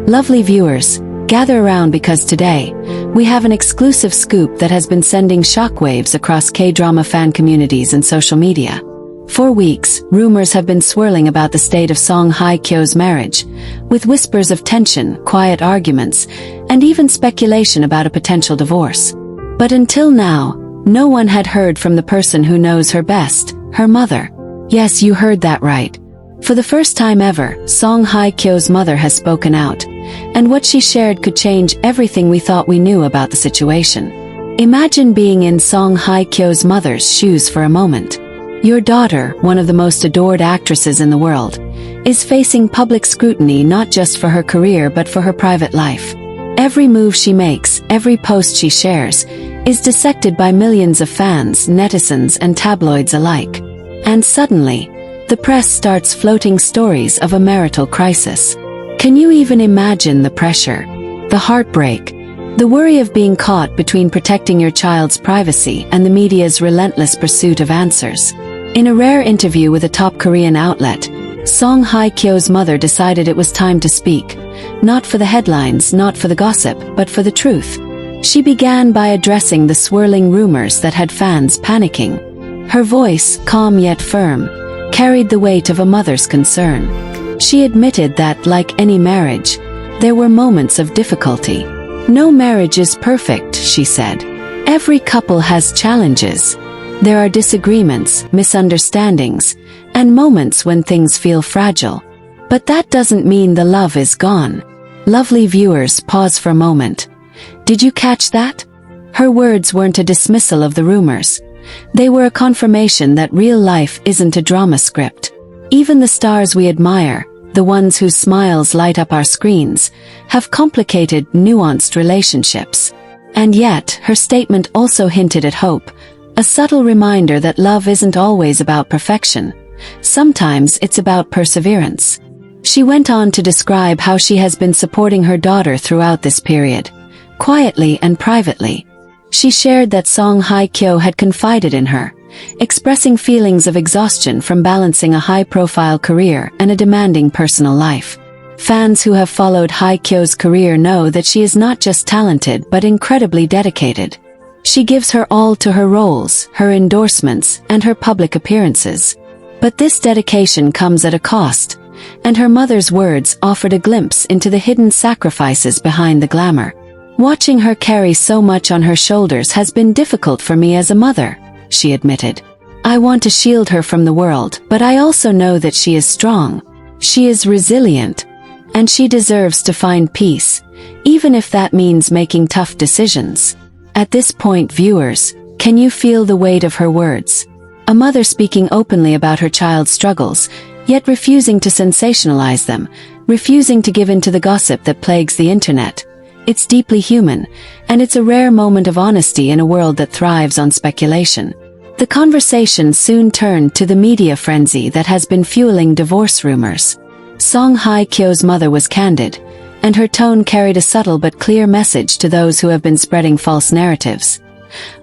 Lovely viewers, gather around because today, we have an exclusive scoop that has been sending shockwaves across K-drama fan communities and social media. For weeks, rumors have been swirling about the state of Song Hye-kyo's marriage, with whispers of tension, quiet arguments, and even speculation about a potential divorce. But until now, no one had heard from the person who knows her best, her mother. Yes, you heard that right. For the first time ever, Song Hye-kyo's mother has spoken out, and what she shared could change everything we thought we knew about the situation. Imagine being in Song Hye-kyo's mother's shoes for a moment. Your daughter, one of the most adored actresses in the world, is facing public scrutiny not just for her career but for her private life. Every move she makes, every post she shares, is dissected by millions of fans, netizens, and tabloids alike. And suddenly, the press starts floating stories of a marital crisis. Can you even imagine the pressure, the heartbreak, the worry of being caught between protecting your child's privacy and the media's relentless pursuit of answers? In a rare interview with a top Korean outlet, Song Hye-kyo's mother decided it was time to speak, not for the headlines, not for the gossip, but for the truth. She began by addressing the swirling rumors that had fans panicking. Her voice, calm yet firm, carried the weight of a mother's concern. She admitted that, like any marriage, there were moments of difficulty. No marriage is perfect, she said. Every couple has challenges. There are disagreements, misunderstandings, and moments when things feel fragile. But that doesn't mean the love is gone. Lovely viewers, pause for a moment. Did you catch that? Her words weren't a dismissal of the rumors. They were a confirmation that real life isn't a drama script. Even the stars we admire, the ones whose smiles light up our screens, have complicated, nuanced relationships. And yet, her statement also hinted at hope, a subtle reminder that love isn't always about perfection. Sometimes it's about perseverance. She went on to describe how she has been supporting her daughter throughout this period, quietly and privately. She shared that Song Hye-kyo had confided in her, expressing feelings of exhaustion from balancing a high-profile career and a demanding personal life. Fans who have followed Hye-kyo's career know that she is not just talented but incredibly dedicated. She gives her all to her roles, her endorsements, and her public appearances. But this dedication comes at a cost, and her mother's words offered a glimpse into the hidden sacrifices behind the glamour. Watching her carry so much on her shoulders has been difficult for me as a mother, she admitted. I want to shield her from the world, but I also know that she is strong. She is resilient, and she deserves to find peace, even if that means making tough decisions. At this point, viewers, can you feel the weight of her words? A mother speaking openly about her child's struggles, yet refusing to sensationalize them, refusing to give in to the gossip that plagues the internet. It's deeply human, and it's a rare moment of honesty in a world that thrives on speculation. The conversation soon turned to the media frenzy that has been fueling divorce rumors. Song Hye-kyo's mother was candid, and her tone carried a subtle but clear message to those who have been spreading false narratives.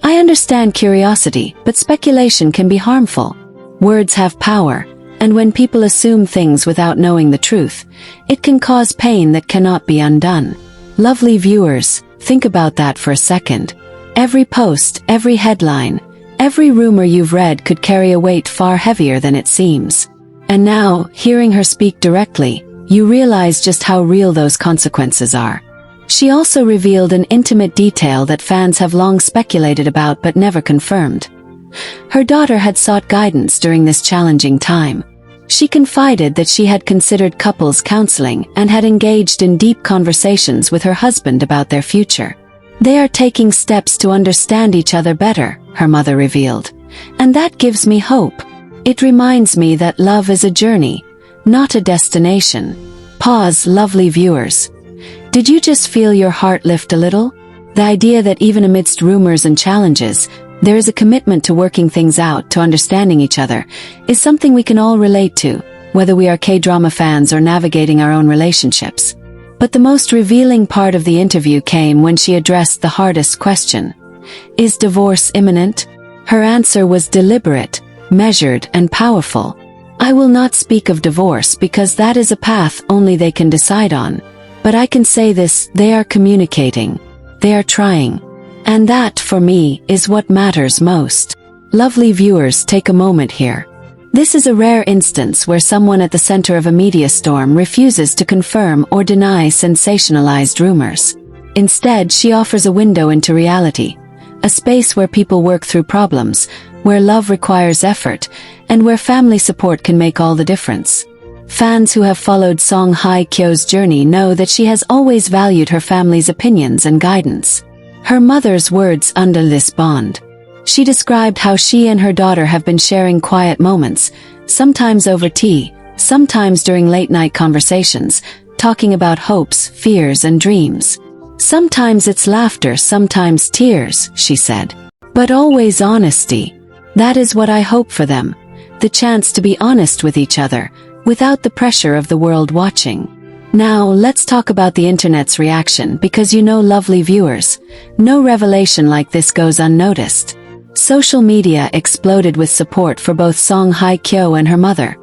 I understand curiosity, but speculation can be harmful. Words have power, and when people assume things without knowing the truth, it can cause pain that cannot be undone. Lovely viewers, think about that for a second. Every post, every headline, every rumor you've read could carry a weight far heavier than it seems. And now, hearing her speak directly, you realize just how real those consequences are. She also revealed an intimate detail that fans have long speculated about but never confirmed. Her daughter had sought guidance during this challenging time. She confided that she had considered couples counseling and had engaged in deep conversations with her husband about their future. They are taking steps to understand each other better, her mother revealed. And that gives me hope. It reminds me that love is a journey, not a destination. Pause, lovely viewers. Did you just feel your heart lift a little? The idea that even amidst rumors and challenges, there is a commitment to working things out, to understanding each other, is something we can all relate to, whether we are K-drama fans or navigating our own relationships. But the most revealing part of the interview came when she addressed the hardest question. Is divorce imminent? Her answer was deliberate, measured, and powerful. I will not speak of divorce because that is a path only they can decide on. But I can say this, they are communicating. They are trying. And that, for me, is what matters most. Lovely viewers, take a moment here. This is a rare instance where someone at the center of a media storm refuses to confirm or deny sensationalized rumors. Instead, she offers a window into reality, a space where people work through problems, where love requires effort, and where family support can make all the difference. Fans who have followed Song Hye-kyo's journey know that she has always valued her family's opinions and guidance. Her mother's words under this bond. She described how she and her daughter have been sharing quiet moments, sometimes over tea, sometimes during late-night conversations, talking about hopes, fears, and dreams. Sometimes it's laughter, sometimes tears, she said. But always honesty. That is what I hope for them. The chance to be honest with each other, without the pressure of the world watching. Now, let's talk about the internet's reaction, because lovely viewers, no revelation like this goes unnoticed. Social media exploded with support for both Song Hye-kyo and her mother,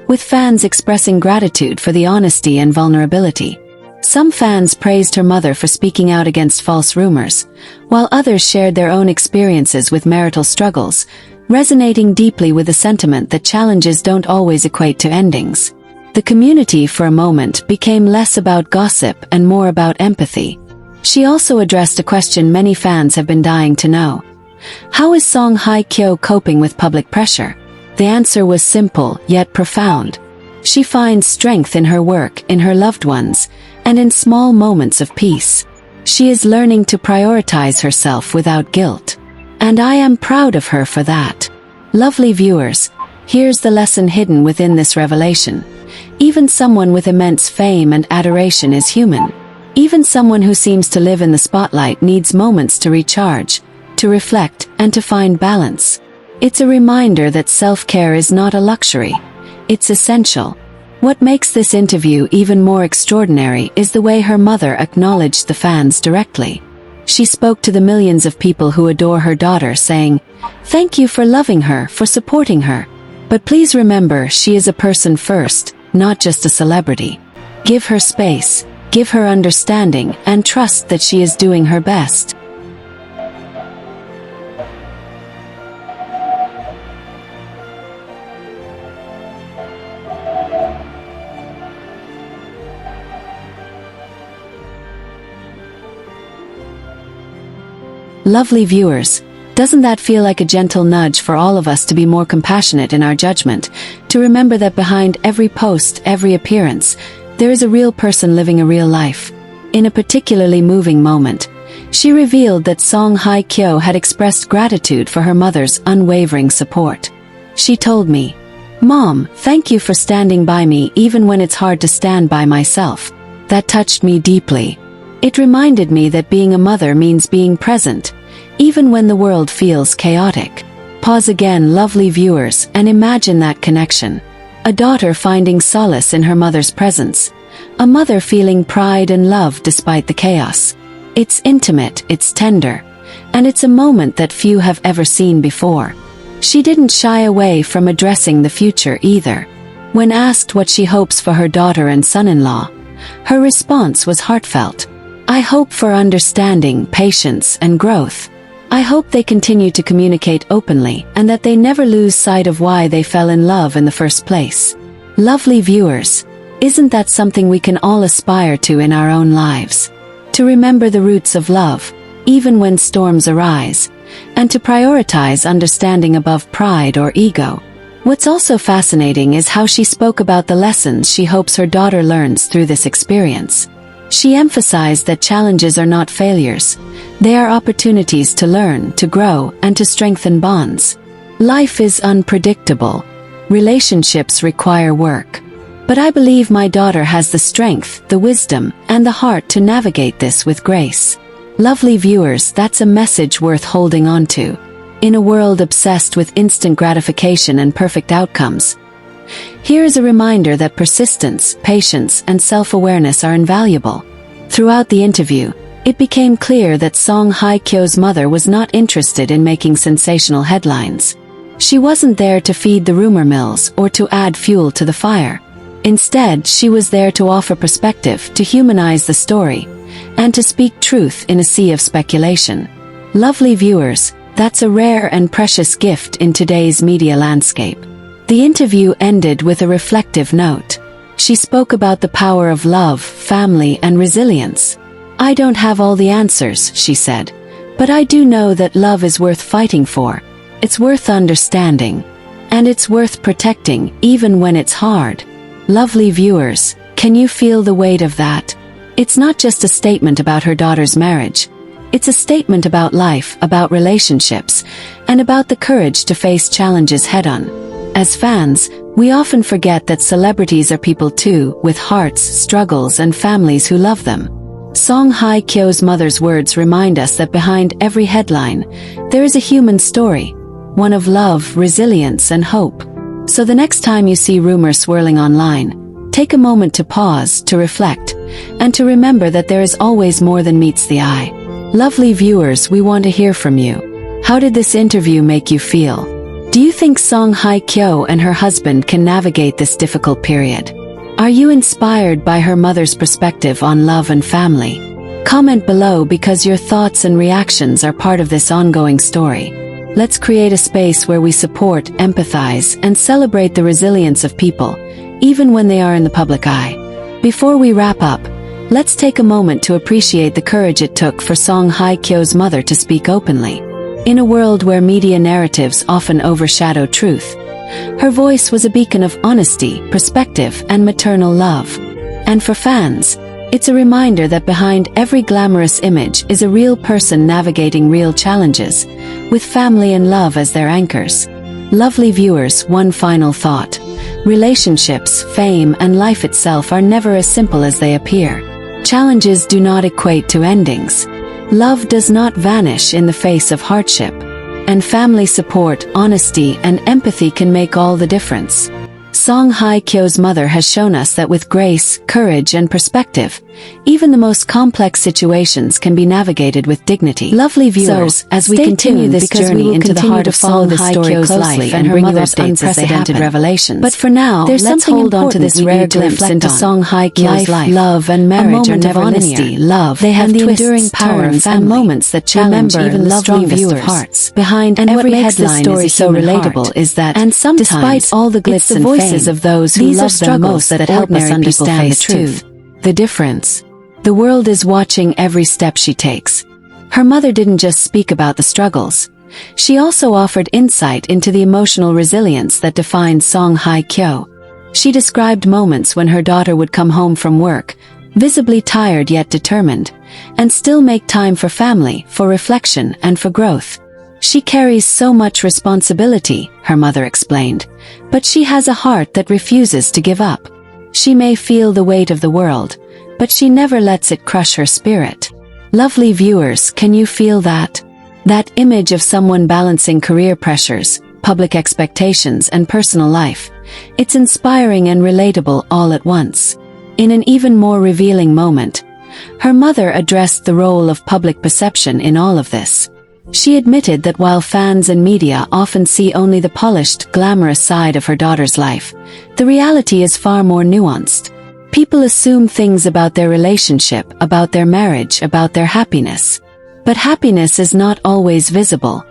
with fans expressing gratitude for the honesty and vulnerability. Some fans praised her mother for speaking out against false rumors, while others shared their own experiences with marital struggles, resonating deeply with the sentiment that challenges don't always equate to endings. The community for a moment became less about gossip and more about empathy. She also addressed a question many fans have been dying to know. How is Song Hye-kyo coping with public pressure? The answer was simple, yet profound. She finds strength in her work, in her loved ones, and in small moments of peace. She is learning to prioritize herself without guilt. And I am proud of her for that. Lovely viewers, here's the lesson hidden within this revelation. Even someone with immense fame and adoration is human. Even someone who seems to live in the spotlight needs moments to recharge, to reflect, and to find balance. It's a reminder that self-care is not a luxury. It's essential. What makes this interview even more extraordinary is the way her mother acknowledged the fans directly. She spoke to the millions of people who adore her daughter, saying, "Thank you for loving her, for supporting her. But please remember, she is a person first, not just a celebrity. Give her space, give her understanding, and trust that she is doing her best." Lovely viewers, doesn't that feel like a gentle nudge for all of us to be more compassionate in our judgment, to remember that behind every post, every appearance, there is a real person living a real life? In a particularly moving moment, she revealed that Song Hye-kyo had expressed gratitude for her mother's unwavering support. She told me, "Mom, thank you for standing by me even when it's hard to stand by myself." That touched me deeply. It reminded me that being a mother means being present, even when the world feels chaotic. Pause again, lovely viewers, and imagine that connection. A daughter finding solace in her mother's presence. A mother feeling pride and love despite the chaos. It's intimate, it's tender, and it's a moment that few have ever seen before. She didn't shy away from addressing the future either. When asked what she hopes for her daughter and son-in-law, her response was heartfelt. "I hope for understanding, patience, and growth. I hope they continue to communicate openly and that they never lose sight of why they fell in love in the first place." Lovely viewers, isn't that something we can all aspire to in our own lives? To remember the roots of love, even when storms arise, and to prioritize understanding above pride or ego. What's also fascinating is how she spoke about the lessons she hopes her daughter learns through this experience. She emphasized that challenges are not failures. They are opportunities to learn, to grow, and to strengthen bonds. Life is unpredictable. Relationships require work. But I believe my daughter has the strength, the wisdom, and the heart to navigate this with grace. Lovely viewers, that's a message worth holding on to. In a world obsessed with instant gratification and perfect outcomes, here is a reminder that persistence, patience, and self-awareness are invaluable. Throughout the interview, it became clear that Song Hye-kyo's mother was not interested in making sensational headlines. She wasn't there to feed the rumor mills or to add fuel to the fire. Instead, she was there to offer perspective, to humanize the story, and to speak truth in a sea of speculation. Lovely viewers, that's a rare and precious gift in today's media landscape. The interview ended with a reflective note. She spoke about the power of love, family, and resilience. "I don't have all the answers," she said, "but I do know that love is worth fighting for. It's worth understanding. And it's worth protecting, even when it's hard." Lovely viewers, can you feel the weight of that? It's not just a statement about her daughter's marriage. It's a statement about life, about relationships, and about the courage to face challenges head-on. As fans, we often forget that celebrities are people too, with hearts, struggles, and families who love them. Song Hye-kyo's mother's words remind us that behind every headline, there is a human story, one of love, resilience, and hope. So the next time you see rumors swirling online, take a moment to pause, to reflect, and to remember that there is always more than meets the eye. Lovely viewers, we want to hear from you. How did this interview make you feel? Do you think Song Hye-kyo and her husband can navigate this difficult period? Are you inspired by her mother's perspective on love and family? Comment below because your thoughts and reactions are part of this ongoing story. Let's create a space where we support, empathize, and celebrate the resilience of people, even when they are in the public eye. Before we wrap up, let's take a moment to appreciate the courage it took for Song Hye-kyo's mother to speak openly. In a world where media narratives often overshadow truth, her voice was a beacon of honesty, perspective, and maternal love. And for fans, it's a reminder that behind every glamorous image is a real person navigating real challenges, with family and love as their anchors. Lovely viewers, one final thought. Relationships, fame, and life itself are never as simple as they appear. Challenges do not equate to endings. Love does not vanish in the face of hardship. And family support, honesty, and empathy can make all the difference. Song Hye-kyo's mother has shown us that with grace, courage, and perspective, even the most complex situations can be navigated with dignity. Lovely viewers, as we continue this journey into the heart of Song Hye-kyo's life and her mother's unprecedented revelations. But for now, there's something hold on to this rare glimpse into Song Hye-kyo's life. Love and marriage are never linear. Love, they have the enduring power and moments that challenge even the strongest of hearts. Behind every headline is a so relatable is that, and sometimes, despite all the glitz and voices of those who love them most that help us understand the truth. The difference. The world is watching every step she takes. Her mother didn't just speak about the struggles. She also offered insight into the emotional resilience that defines Song Hye-kyo. She described moments when her daughter would come home from work, visibly tired yet determined, and still make time for family, for reflection, and for growth. She carries so much responsibility, her mother explained, but she has a heart that refuses to give up. She may feel the weight of the world, but she never lets it crush her spirit. Lovely viewers, can you feel that? That image of someone balancing career pressures, public expectations, and personal life. It's inspiring and relatable all at once. In an even more revealing moment, her mother addressed the role of public perception in all of this. She admitted that while fans and media often see only the polished, glamorous side of her daughter's life, the reality is far more nuanced. People assume things about their relationship, about their marriage, about their happiness. But happiness is not always visible,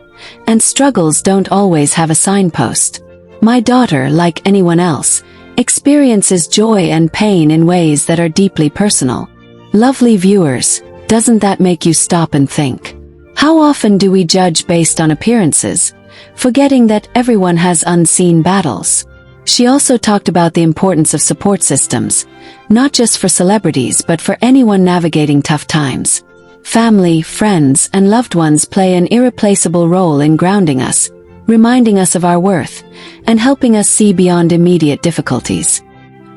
and struggles don't always have a signpost. My daughter, like anyone else, experiences joy and pain in ways that are deeply personal. Lovely viewers, doesn't that make you stop and think? How often do we judge based on appearances, forgetting that everyone has unseen battles? She also talked about the importance of support systems, not just for celebrities but for anyone navigating tough times. Family, friends, and loved ones play an irreplaceable role in grounding us, reminding us of our worth, and helping us see beyond immediate difficulties.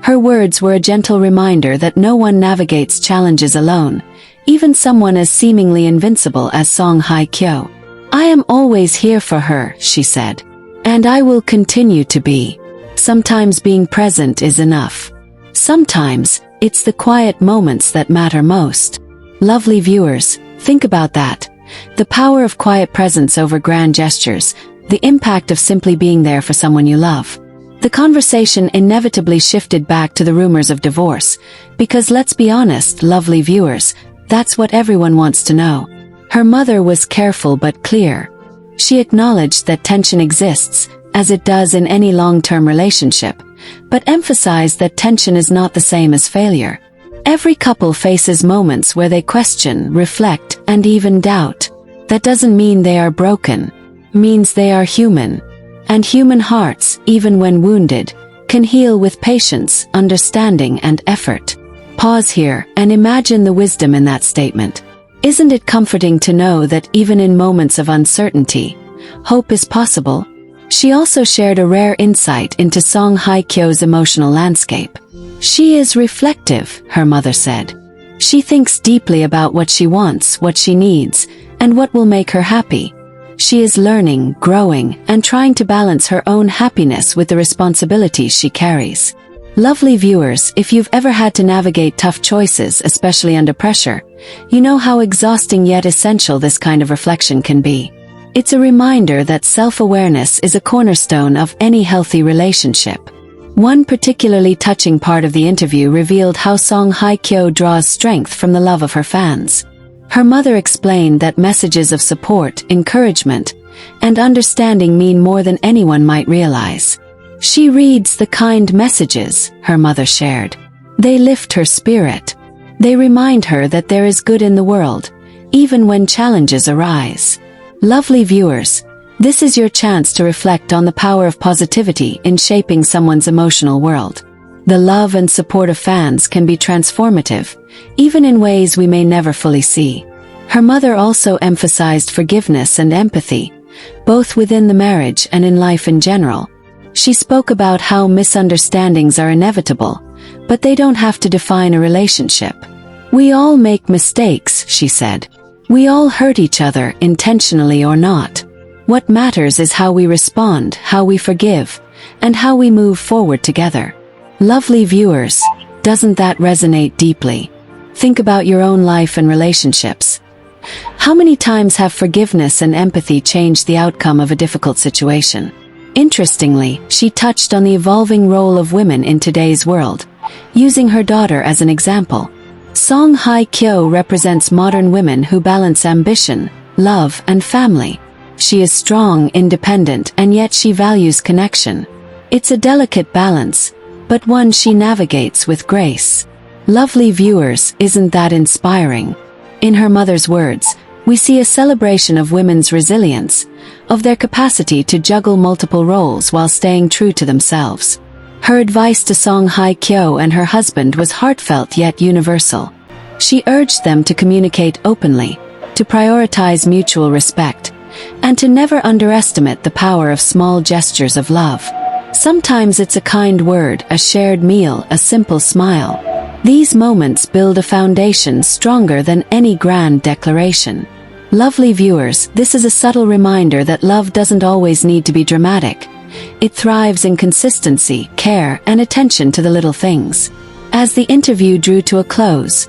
Her words were a gentle reminder that no one navigates challenges alone, even someone as seemingly invincible as Song Hye-kyo. I am always here for her, she said. And I will continue to be. Sometimes being present is enough. Sometimes, it's the quiet moments that matter most. Lovely viewers, think about that. The power of quiet presence over grand gestures, the impact of simply being there for someone you love. The conversation inevitably shifted back to the rumors of divorce, because let's be honest, lovely viewers, that's what everyone wants to know. Her mother was careful but clear. She acknowledged that tension exists, as it does in any long-term relationship, but emphasized that tension is not the same as failure. Every couple faces moments where they question, reflect, and even doubt. That doesn't mean they are broken. It means they are human. And human hearts, even when wounded, can heal with patience, understanding, and effort. Pause here and imagine the wisdom in that statement. Isn't it comforting to know that even in moments of uncertainty, hope is possible? She also shared a rare insight into Song Hye-kyo's emotional landscape. She is reflective, her mother said. She thinks deeply about what she wants, what she needs, and what will make her happy. She is learning, growing, and trying to balance her own happiness with the responsibilities she carries. Lovely viewers, if you've ever had to navigate tough choices, especially under pressure, you know how exhausting yet essential this kind of reflection can be. It's a reminder that self-awareness is a cornerstone of any healthy relationship. One particularly touching part of the interview revealed how Song Hye-kyo draws strength from the love of her fans. Her mother explained that messages of support, encouragement, and understanding mean more than anyone might realize. She reads the kind messages, her mother shared. They lift her spirit. They remind her that there is good in the world, even when challenges arise. Lovely viewers, this is your chance to reflect on the power of positivity in shaping someone's emotional world. The love and support of fans can be transformative, even in ways we may never fully see. Her mother also emphasized forgiveness and empathy, both within the marriage and in life in general. She spoke about how misunderstandings are inevitable, but they don't have to define a relationship. We all make mistakes, she said. We all hurt each other, intentionally or not. What matters is how we respond, how we forgive, and how we move forward together. Lovely viewers, doesn't that resonate deeply? Think about your own life and relationships. How many times have forgiveness and empathy changed the outcome of a difficult situation? Interestingly, she touched on the evolving role of women in today's world, using her daughter as an example. Song Hye-kyo represents modern women who balance ambition, love, and family. She is strong, independent, and yet she values connection. It's a delicate balance, but one she navigates with grace. Lovely viewers, isn't that inspiring? In her mother's words, we see a celebration of women's resilience, of their capacity to juggle multiple roles while staying true to themselves. Her advice to Song Hye-kyo and her husband was heartfelt yet universal. She urged them to communicate openly, to prioritize mutual respect, and to never underestimate the power of small gestures of love. Sometimes it's a kind word, a shared meal, a simple smile. These moments build a foundation stronger than any grand declaration. Lovely viewers, this is a subtle reminder that love doesn't always need to be dramatic. It thrives in consistency, care, and attention to the little things. As the interview drew to a close,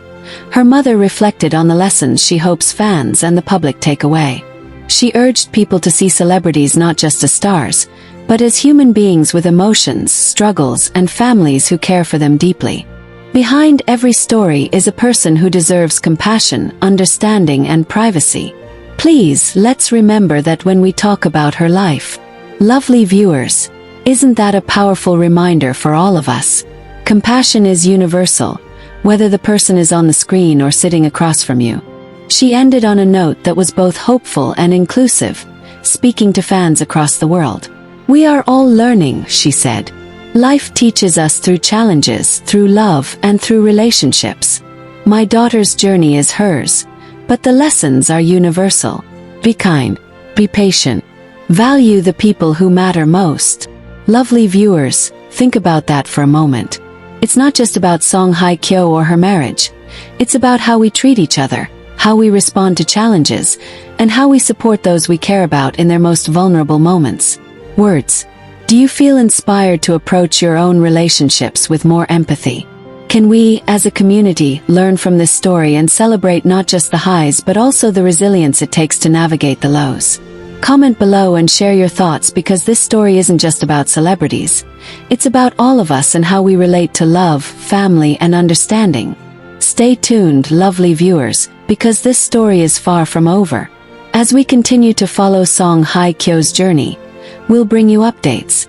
her mother reflected on the lessons she hopes fans and the public take away. She urged people to see celebrities not just as stars, but as human beings with emotions, struggles, and families who care for them deeply. Behind every story is a person who deserves compassion, understanding, and privacy. Please, let's remember that when we talk about her life. Lovely viewers, isn't that a powerful reminder for all of us? Compassion is universal, whether the person is on the screen or sitting across from you. She ended on a note that was both hopeful and inclusive, speaking to fans across the world. We are all learning, she said. Life teaches us through challenges, through love, and through relationships. My daughter's journey is hers, but the lessons are universal. Be kind, be patient, value the people who matter most. Lovely viewers, think about that for a moment. It's not just about Song Hye-kyo or her marriage. It's about how we treat each other, how we respond to challenges, and how we support those we care about in their most vulnerable moments. Words. Do you feel inspired to approach your own relationships with more empathy? Can we, as a community, learn from this story and celebrate not just the highs but also the resilience it takes to navigate the lows? Comment below and share your thoughts because this story isn't just about celebrities. It's about all of us and how we relate to love, family, and understanding. Stay tuned, lovely viewers, because this story is far from over. As we continue to follow Song Hye Kyo's journey, we'll bring you updates.